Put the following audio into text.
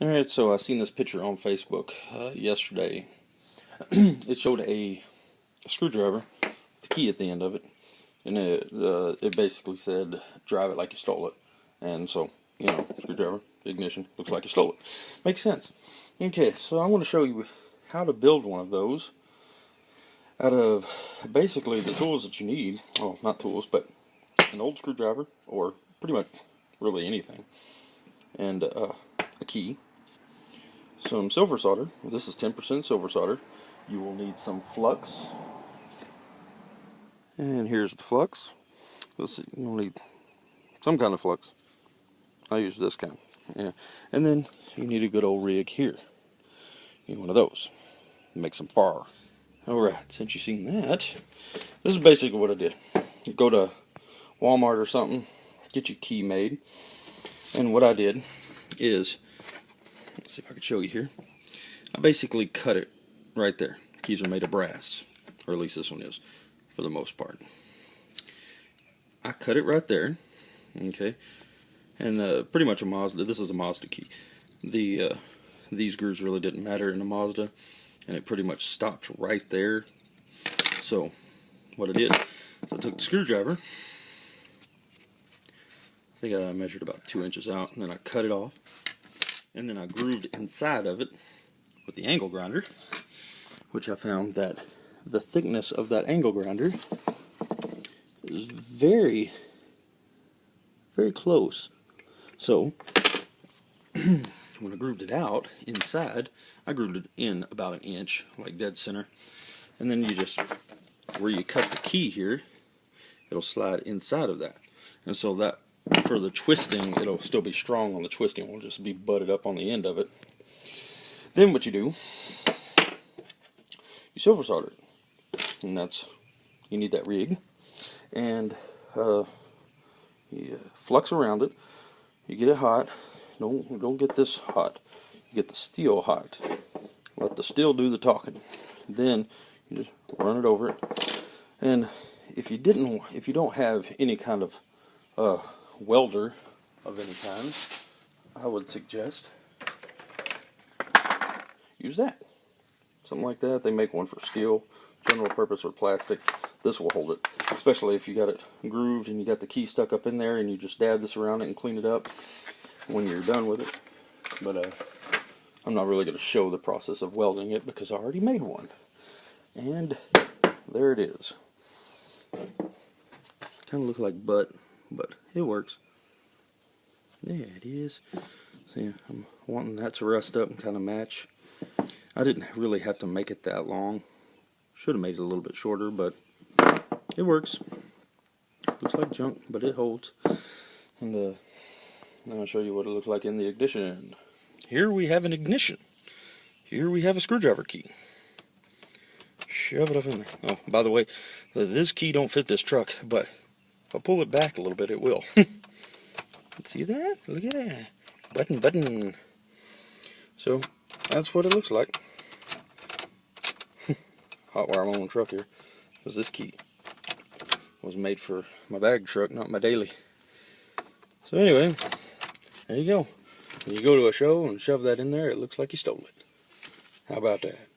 Alright, so I seen this picture on Facebook yesterday. It showed a screwdriver with a key at the end of it, and it basically said, drive it like you stole it. And so, screwdriver, ignition, looks like you stole it. Makes sense. Okay, so I want to show you how to build one of those out of basically the tools that you need. Oh, not tools, but an old screwdriver, or pretty much really anything, and a key, some silver solder. This is 10% silver solder. You will need some flux, and here's the flux. You'll need some kind of flux. I use this kind. Yeah, and then you need a good old rig here. You need one of those. Make some fire. Alright, since you've seen that, this is basically what I did. You go to Walmart or something, get your key made, and what I did is, let's see if I can show you here. I basically cut it right there. Keys are made of brass, or at least this one is, for the most part. I cut it right there, okay, and pretty much a Mazda. This is a Mazda key. These grooves really didn't matter in a Mazda, and it pretty much stopped right there. So what I did is I took the screwdriver. I think I measured about 2 inches out, and then I cut it off, and then I grooved inside of it with the angle grinder, which I found that the thickness of that angle grinder is very, very close. So when I grooved it out inside, I grooved it in about 1 inch, like dead center, and then you just, where you cut the key here, it'll slide inside of that, and so that, for the twisting, it'll still be strong on the twisting. It won't just be butted up on the end of it. Then what you do, you silver solder it, and that's, you need that rig, and you flux around it. You get it hot. Don't get this hot. You get the steel hot. Let the steel do the talking. Then you just run it over it. And if you don't have any kind of welder of any kind, I would suggest use that. Something like that. They make one for steel, general purpose, or plastic. This will hold it, especially if you got it grooved and you got the key stuck up in there, and you just dab this around it and clean it up when you're done with it. But I'm not really going to show the process of welding it because I already made one. And there it is. Kind of look like butt, but it works. Yeah, it is. See, I'm wanting that to rust up and kind of match. I didn't really have to make it that long. Should have made it a little bit shorter, but it works. Looks like junk, but it holds. And now I'll show you what it looks like in the ignition. Here we have an ignition. Here we have a screwdriver key. Shove it up in there. Oh, by the way, this key don't fit this truck, but if I pull it back a little bit, it will. See that? Look at that. Button. So, that's what it looks like. Hot wire my own truck here. Because this key was made for my bag truck, not my daily. So anyway, there you go. When you go to a show and shove that in there, it looks like you stole it. How about that?